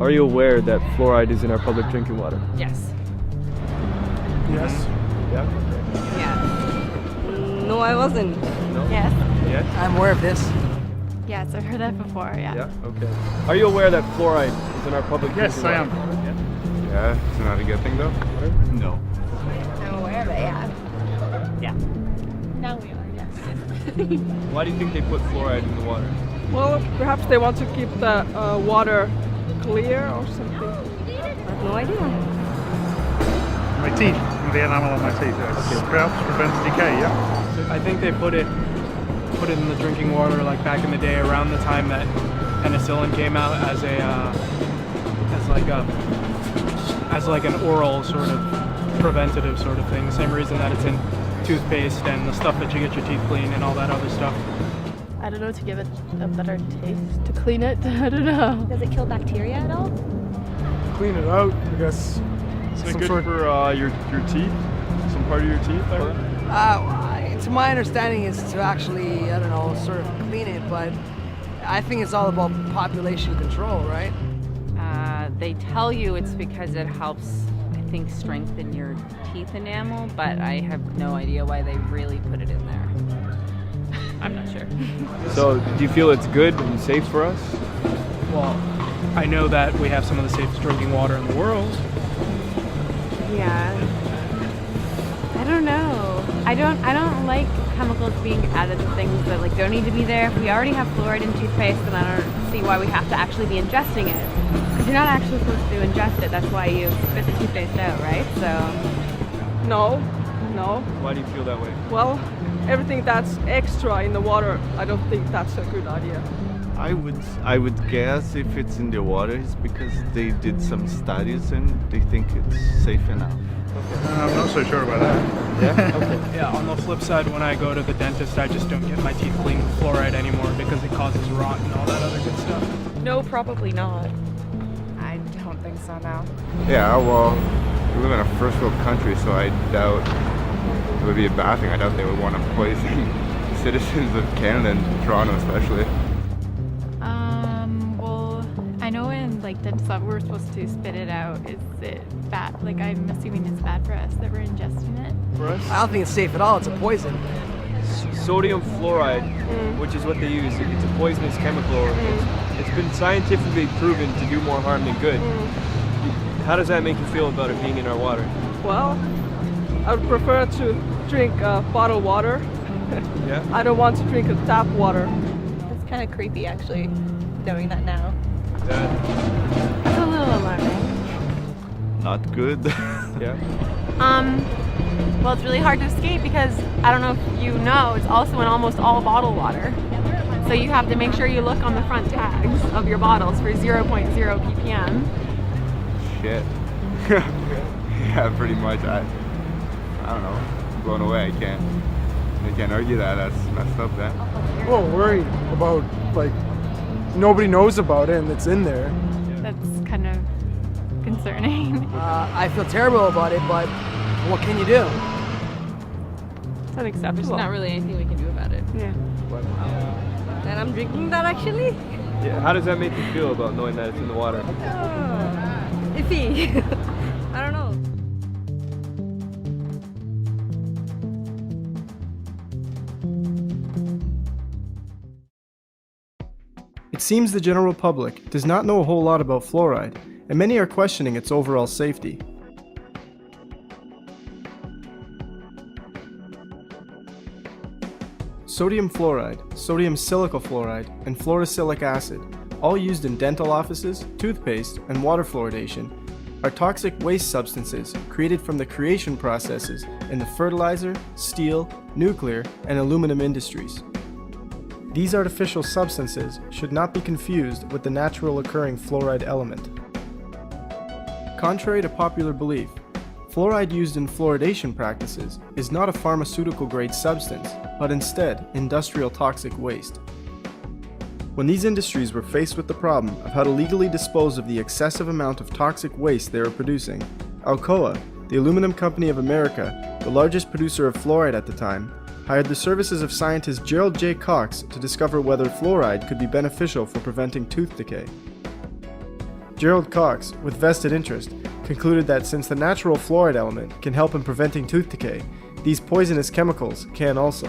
Are you aware that fluoride is in our public drinking water? Yes. Yes. Yeah? Yeah. No, I wasn't. No? Yes. Yes? I'm aware of this. Yes, I've heard that before, yeah. Yeah? Okay. Are you aware that fluoride is in our public Yes, drinking I water? am. Yeah? Yeah, it's not a good thing though? No. I'm aware of it, yeah. Yeah. Now we are, yes. Why do you think they put fluoride in the water? Well, perhaps they want to keep the water clear or something. I have no idea. My teeth, the enamel on my teeth. Perhaps prevents decay, yeah? I think they put it in the drinking water like back in the day, around the time that penicillin came out as like an oral sort of preventative sort of thing. Same reason that it's in toothpaste and the stuff that you get your teeth clean and all that other stuff. I don't know, to give it a better taste, to clean it, I don't know. Does it kill bacteria at all? Clean it out, I guess. Is it good for your teeth? Some part of your teeth? To my understanding is to actually, I don't know, sort of clean it, but I think it's all about population control, right? They tell you it's because it helps, I think, strengthen your teeth enamel, but I have no idea why they really put it in there. I'm not sure. So, do you feel it's good and safe for us? Well, I know that we have some of the safest drinking water in the world. Yeah. I don't know. I don't like chemicals being added to things that like don't need to be there. If we already have fluoride in toothpaste, then I don't see why we have to actually be ingesting it. Because you're not actually supposed to ingest it. That's why you spit the toothpaste out, right? So. No. Why do you feel that way? Well, everything that's extra in the water, I don't think that's a good idea. I would guess if it's in the water it's because they did some studies and they think it's safe enough. I'm not so sure about that. Yeah? Okay. Yeah, on the flip side, when I go to the dentist, I just don't get my teeth cleaned with fluoride anymore because it causes rot and all that other good stuff. No, probably not. I don't think so, no. Yeah, well, we live in a first world country, so I doubt it would be a bad thing. I doubt they would want to poison citizens of Canada and Toronto especially. Well, I know in like dentist lab we're supposed to spit it out. Is it bad? Like I'm assuming it's bad for us that we're ingesting it. For us? I don't think it's safe at all. It's a poison. Sodium fluoride, which is what they use, it's a poisonous chemical. It's been scientifically proven to do more harm than good. How does that make you feel about it being in our water? Well, I would prefer to drink bottled water. Yeah? I don't want to drink tap water. It's kind of creepy, actually, knowing that now. That's a little alarming. Not good. Yeah? Well, it's really hard to escape because I don't know if you know, it's also in almost all bottled water. So you have to make sure you look on the front tags of your bottles for 0.0 ppm. Shit. Yeah, pretty much. I don't know. I'm blown away. I can't argue that. That's messed up, then. Well, worried about, like, nobody knows about it and it's in there. That's kind of concerning. I feel terrible about it, but what can you do? It's unacceptable. There's not really anything we can do about it. Yeah. And I'm drinking that, actually. Yeah. How does that make you feel about knowing that it's in the water? Iffy. I don't know. It seems the general public does not know a whole lot about fluoride, and many are questioning its overall safety. Sodium fluoride, sodium silicate fluoride, and fluorosilicic acid, all used in dental offices, toothpaste, and water fluoridation, are toxic waste substances created from the creation processes in the fertilizer, steel, nuclear, and aluminum industries. These artificial substances should not be confused with the natural occurring fluoride element. Contrary to popular belief, fluoride used in fluoridation practices is not a pharmaceutical-grade substance, but instead industrial toxic waste. When these industries were faced with the problem of how to legally dispose of the excessive amount of toxic waste they were producing, Alcoa, the Aluminum Company of America, the largest producer of fluoride at the time, hired the services of scientist Gerald J. Cox to discover whether fluoride could be beneficial for preventing tooth decay. Gerald Cox, with vested interest, concluded that since the natural fluoride element can help in preventing tooth decay, these poisonous chemicals can also.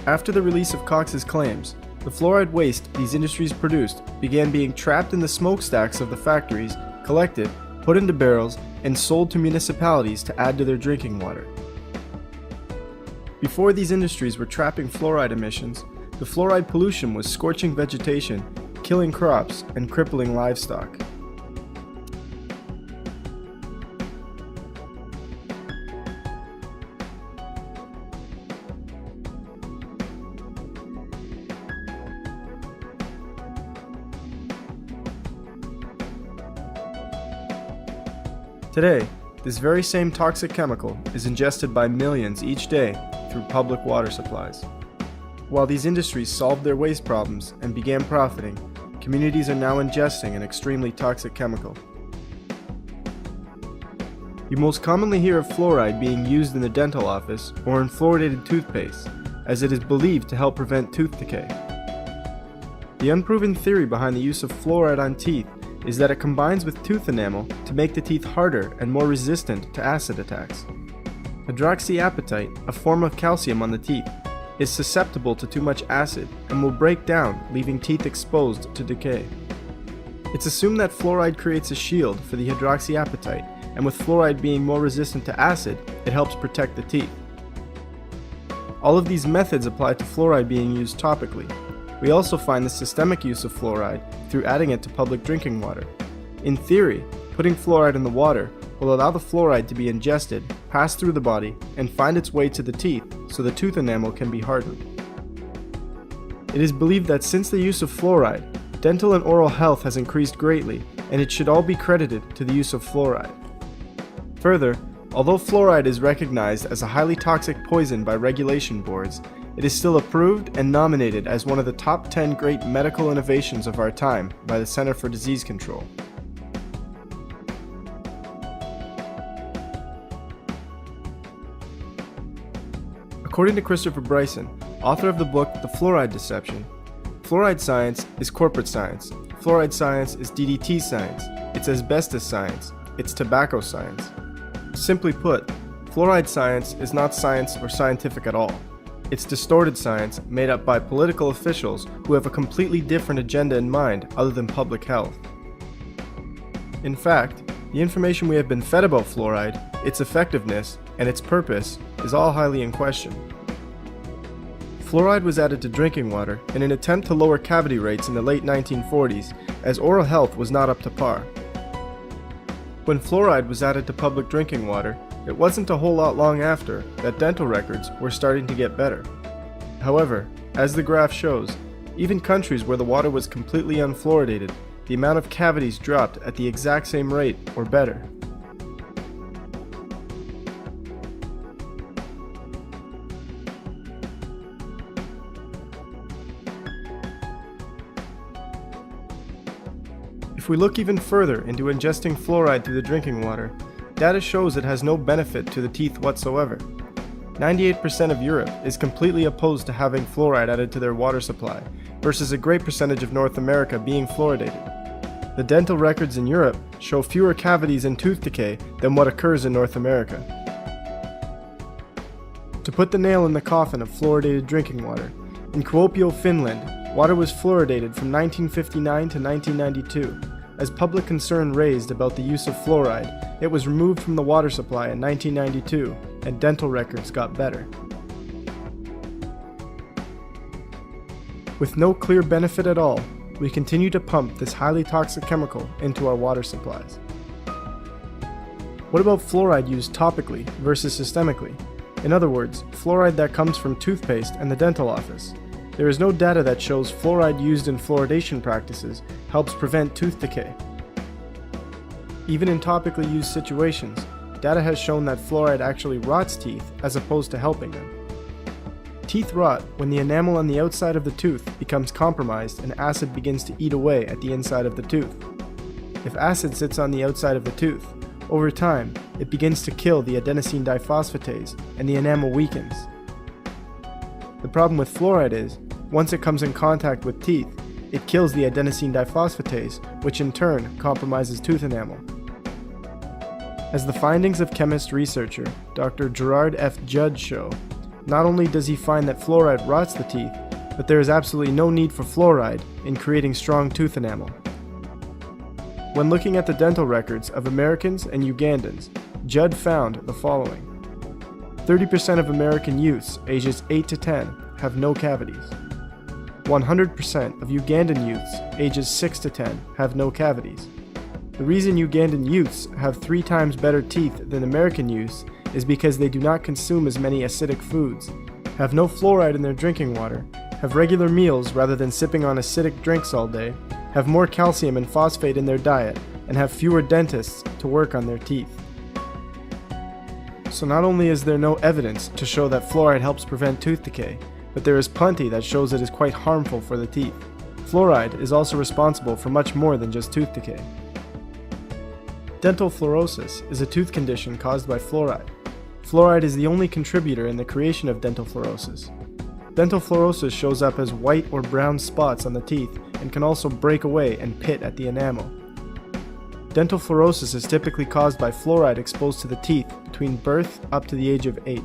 After the release of Cox's claims, the fluoride waste these industries produced began being trapped in the smokestacks of the factories, collected, put into barrels, and sold to municipalities to add to their drinking water. Before these industries were trapping fluoride emissions, the fluoride pollution was scorching vegetation, killing crops, and crippling livestock. Today, this very same toxic chemical is ingested by millions each day through public water supplies. While these industries solved their waste problems and began profiting, communities are now ingesting an extremely toxic chemical. You most commonly hear of fluoride being used in the dental office or in fluoridated toothpaste, as it is believed to help prevent tooth decay. The unproven theory behind the use of fluoride on teeth is that it combines with tooth enamel to make the teeth harder and more resistant to acid attacks. Hydroxyapatite, a form of calcium on the teeth, is susceptible to too much acid and will break down, leaving teeth exposed to decay. It's assumed that fluoride creates a shield for the hydroxyapatite, and with fluoride being more resistant to acid, it helps protect the teeth. All of these methods apply to fluoride being used topically. We also find the systemic use of fluoride through adding it to public drinking water. In theory, putting fluoride in the water will allow the fluoride to be ingested, pass through the body, and find its way to the teeth so the tooth enamel can be hardened. It is believed that since the use of fluoride, dental and oral health has increased greatly, and it should all be credited to the use of fluoride. Further, although fluoride is recognized as a highly toxic poison by regulation boards, it is still approved and nominated as one of the top 10 great medical innovations of our time by the Center for Disease Control. According to Christopher Bryson, author of the book The Fluoride Deception, fluoride science is corporate science, fluoride science is DDT science, it's asbestos science, it's tobacco science. Simply put, fluoride science is not science or scientific at all. It's distorted science made up by political officials who have a completely different agenda in mind other than public health. In fact, the information we have been fed about fluoride, its effectiveness, and its purpose is all highly in question. Fluoride was added to drinking water in an attempt to lower cavity rates in the late 1940s, as oral health was not up to par. When fluoride was added to public drinking water, it wasn't a whole lot long after that dental records were starting to get better. However, as the graph shows, even countries where the water was completely unfluoridated, the amount of cavities dropped at the exact same rate or better. If we look even further into ingesting fluoride through the drinking water, data shows it has no benefit to the teeth whatsoever. 98% of Europe is completely opposed to having fluoride added to their water supply, versus a great percentage of North America being fluoridated. The dental records in Europe show fewer cavities and tooth decay than what occurs in North America. To put the nail in the coffin of fluoridated drinking water, in Kuopio, Finland, water was fluoridated from 1959 to 1992. As public concern raised about the use of fluoride, it was removed from the water supply in 1992, and dental records got better. With no clear benefit at all, we continue to pump this highly toxic chemical into our water supplies. What about fluoride used topically versus systemically? In other words, fluoride that comes from toothpaste and the dental office. There is no data that shows fluoride used in fluoridation practices helps prevent tooth decay. Even in topically used situations, data has shown that fluoride actually rots teeth as opposed to helping them. Teeth rot when the enamel on the outside of the tooth becomes compromised and acid begins to eat away at the inside of the tooth. If acid sits on the outside of the tooth, over time, it begins to kill the adenosine diphosphatase and the enamel weakens. The problem with fluoride is, once it comes in contact with teeth, it kills the adenosine diphosphatase, which in turn compromises tooth enamel. As the findings of chemist-researcher Dr. Gerard F. Judd show, not only does he find that fluoride rots the teeth, but there is absolutely no need for fluoride in creating strong tooth enamel. When looking at the dental records of Americans and Ugandans, Judd found the following. 30% of American youths ages 8 to 10 have no cavities. 100% of Ugandan youths ages 6 to 10 have no cavities. The reason Ugandan youths have 3 times better teeth than American youths is because they do not consume as many acidic foods, have no fluoride in their drinking water, have regular meals rather than sipping on acidic drinks all day, have more calcium and phosphate in their diet, and have fewer dentists to work on their teeth. So not only is there no evidence to show that fluoride helps prevent tooth decay, but there is plenty that shows it is quite harmful for the teeth. Fluoride is also responsible for much more than just tooth decay. Dental fluorosis is a tooth condition caused by fluoride. Fluoride is the only contributor in the creation of dental fluorosis. Dental fluorosis shows up as white or brown spots on the teeth and can also break away and pit at the enamel. Dental fluorosis is typically caused by fluoride exposed to the teeth between birth up to the age of 8.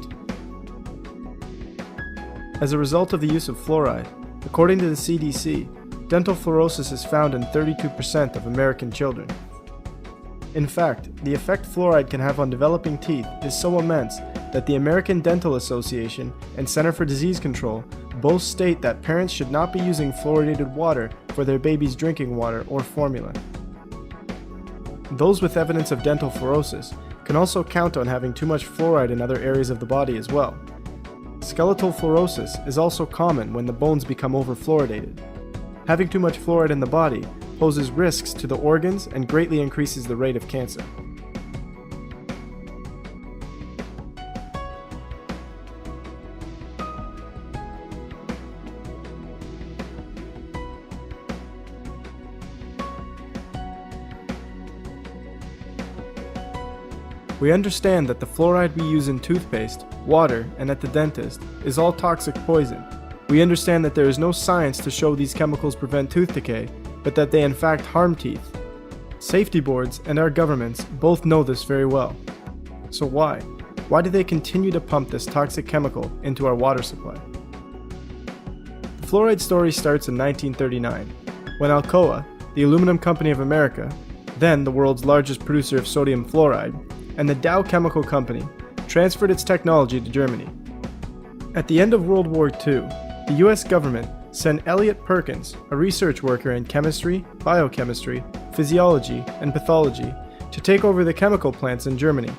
As a result of the use of fluoride, according to the CDC, dental fluorosis is found in 32% of American children. In fact, the effect fluoride can have on developing teeth is so immense that the American Dental Association and Center for Disease Control both state that parents should not be using fluoridated water for their baby's drinking water or formula. Those with evidence of dental fluorosis can also count on having too much fluoride in other areas of the body as well. Skeletal fluorosis is also common when the bones become overfluoridated. Having too much fluoride in the body poses risks to the organs and greatly increases the rate of cancer. We understand that the fluoride we use in toothpaste, water, and at the dentist is all toxic poison. We understand that there is no science to show these chemicals prevent tooth decay, but that they in fact harm teeth. Safety boards and our governments both know this very well. So why? Why do they continue to pump this toxic chemical into our water supply? The fluoride story starts in 1939, when Alcoa, the aluminum company of America, then the world's largest producer of sodium fluoride, and the Dow Chemical Company transferred its technology to Germany. At the end of World War II, the US government sent Elliot Perkins, a research worker in chemistry, biochemistry, physiology, and pathology, to take over the chemical plants in Germany.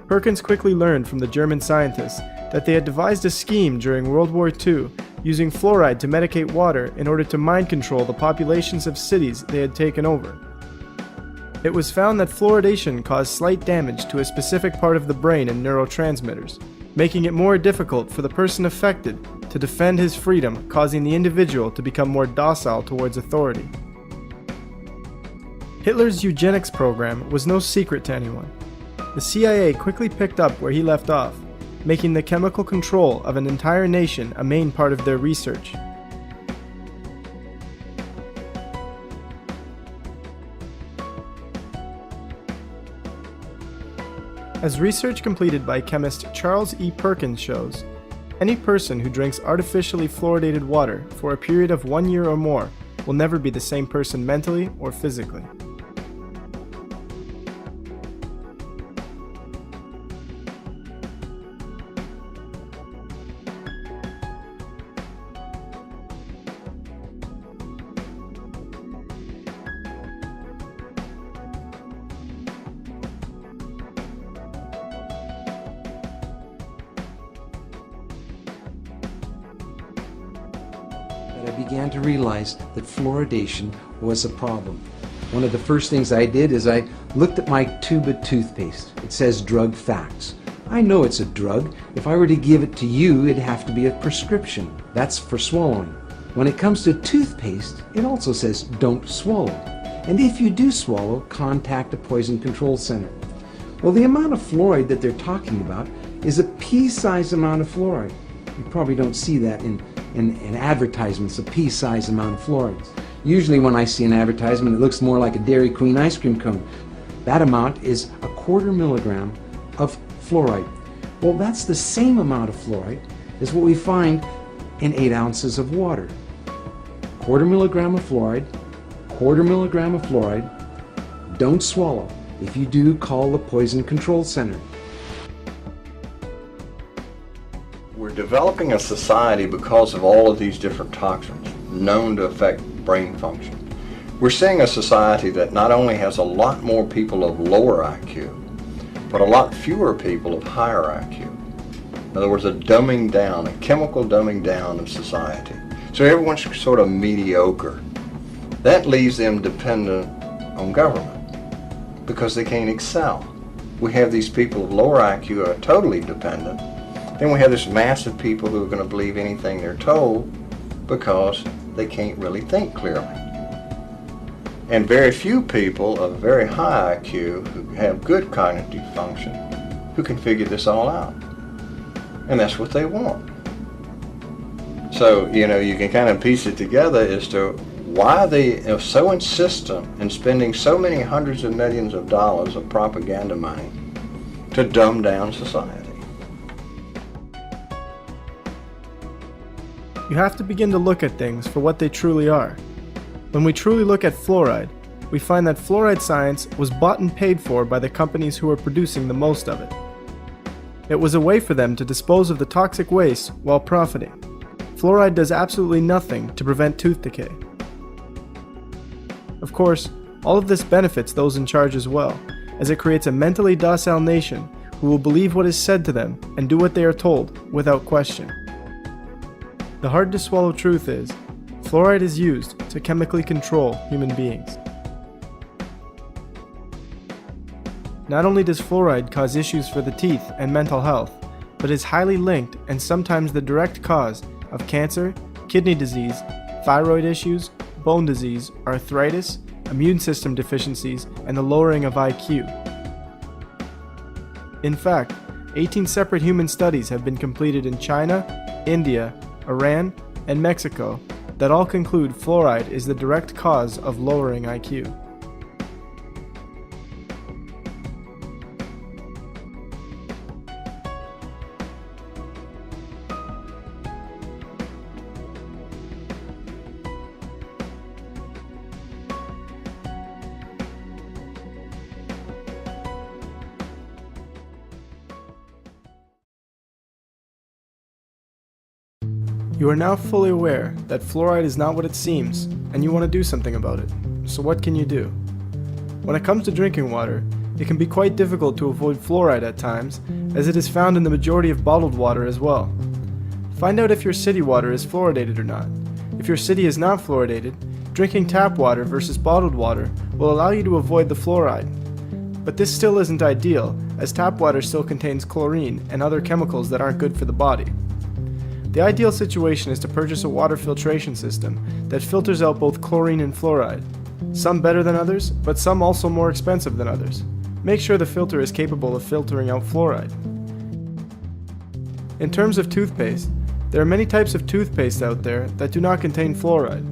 Perkins quickly learned from the German scientists that they had devised a scheme during World War II using fluoride to medicate water in order to mind control the populations of cities they had taken over. It was found that fluoridation caused slight damage to a specific part of the brain and neurotransmitters, making it more difficult for the person affected to defend his freedom, causing the individual to become more docile towards authority. Hitler's eugenics program was no secret to anyone. The CIA quickly picked up where he left off, making the chemical control of an entire nation a main part of their research. As research completed by chemist Charles E. Perkins shows, any person who drinks artificially fluoridated water for a period of 1 year or more will never be the same person mentally or physically. I began to realize that fluoridation was a problem. One of the first things I did is I looked at my tube of toothpaste. It says drug facts. I know it's a drug. If I were to give it to you, it'd have to be a prescription. That's for swallowing. When it comes to toothpaste, it also says don't swallow. And if you do swallow, contact a poison control center. Well, the amount of fluoride that they're talking about is a pea-sized amount of fluoride. You probably don't see that in advertisements, a pea-sized amount of fluoride. Usually when I see an advertisement, it looks more like a Dairy Queen ice cream cone. That amount is 1/4 milligram of fluoride. Well, that's the same amount of fluoride as what we find in 8 ounces of water. 1/4 milligram of fluoride, 1/4 milligram of fluoride. Don't swallow. If you do, call the Poison Control Center. We're developing a society because of all of these different toxins known to affect brain function. We're seeing a society that not only has a lot more people of lower IQ, but a lot fewer people of higher IQ. In other words, a dumbing down, a chemical dumbing down of society. So everyone's sort of mediocre. That leaves them dependent on government because they can't excel. We have these people of lower IQ who are totally dependent. Then we have this mass of people who are going to believe anything they're told because they can't really think clearly. And very few people of very high IQ who have good cognitive function who can figure this all out. And that's what they want. So, you can kind of piece it together as to why they are so insistent in spending so many hundreds of millions of dollars of propaganda money to dumb down society. You have to begin to look at things for what they truly are. When we truly look at fluoride, we find that fluoride science was bought and paid for by the companies who were producing the most of it. It was a way for them to dispose of the toxic waste while profiting. Fluoride does absolutely nothing to prevent tooth decay. Of course, all of this benefits those in charge as well, as it creates a mentally docile nation who will believe what is said to them and do what they are told without question. The hard to swallow truth is, fluoride is used to chemically control human beings. Not only does fluoride cause issues for the teeth and mental health, but is highly linked and sometimes the direct cause of cancer, kidney disease, thyroid issues, bone disease, arthritis, immune system deficiencies, and the lowering of IQ. In fact, 18 separate human studies have been completed in China, India, Iran, and Mexico that all conclude fluoride is the direct cause of lowering IQ. You are now fully aware that fluoride is not what it seems, and you want to do something about it. So what can you do? When it comes to drinking water, it can be quite difficult to avoid fluoride at times, as it is found in the majority of bottled water as well. Find out if your city water is fluoridated or not. If your city is not fluoridated, drinking tap water versus bottled water will allow you to avoid the fluoride. But this still isn't ideal, as tap water still contains chlorine and other chemicals that aren't good for the body. The ideal situation is to purchase a water filtration system that filters out both chlorine and fluoride. Some better than others, but some also more expensive than others. Make sure the filter is capable of filtering out fluoride. In terms of toothpaste, there are many types of toothpaste out there that do not contain fluoride.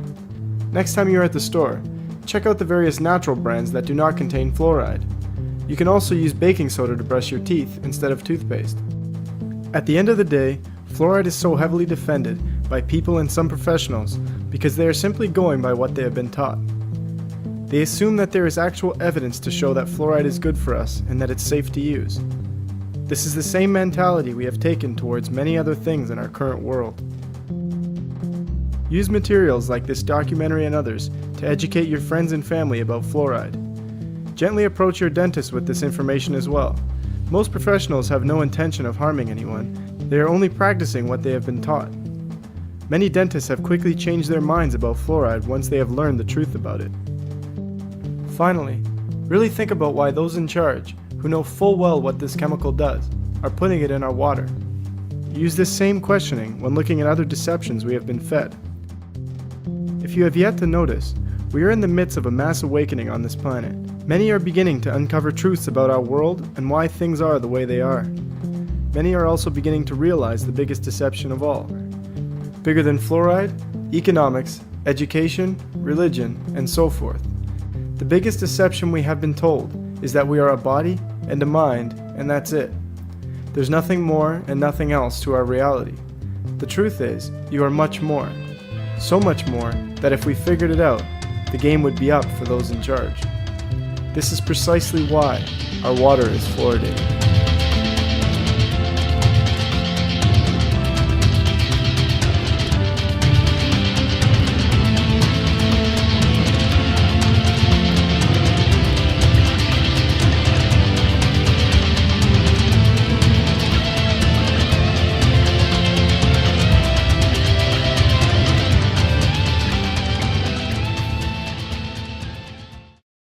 Next time you're at the store, check out the various natural brands that do not contain fluoride. You can also use baking soda to brush your teeth instead of toothpaste. At the end of the day, fluoride is so heavily defended by people and some professionals because they are simply going by what they have been taught. They assume that there is actual evidence to show that fluoride is good for us and that it's safe to use. This is the same mentality we have taken towards many other things in our current world. Use materials like this documentary and others to educate your friends and family about fluoride. Gently approach your dentist with this information as well. Most professionals have no intention of harming anyone. They are only practicing what they have been taught. Many dentists have quickly changed their minds about fluoride once they have learned the truth about it. Finally, really think about why those in charge, who know full well what this chemical does, are putting it in our water. Use this same questioning when looking at other deceptions we have been fed. If you have yet to notice, We are in the midst of a mass awakening on this planet. Many are beginning to uncover truths about our world and why things are the way they are. Many are also beginning to realize the biggest deception of all. Bigger than fluoride, economics, education, religion, and so forth. The biggest deception we have been told is that we are a body and a mind, and that's it. There's nothing more and nothing else to our reality. The truth is, you are much more. So much more that if we figured it out, the game would be up for those in charge. This is precisely why our water is fluoridated.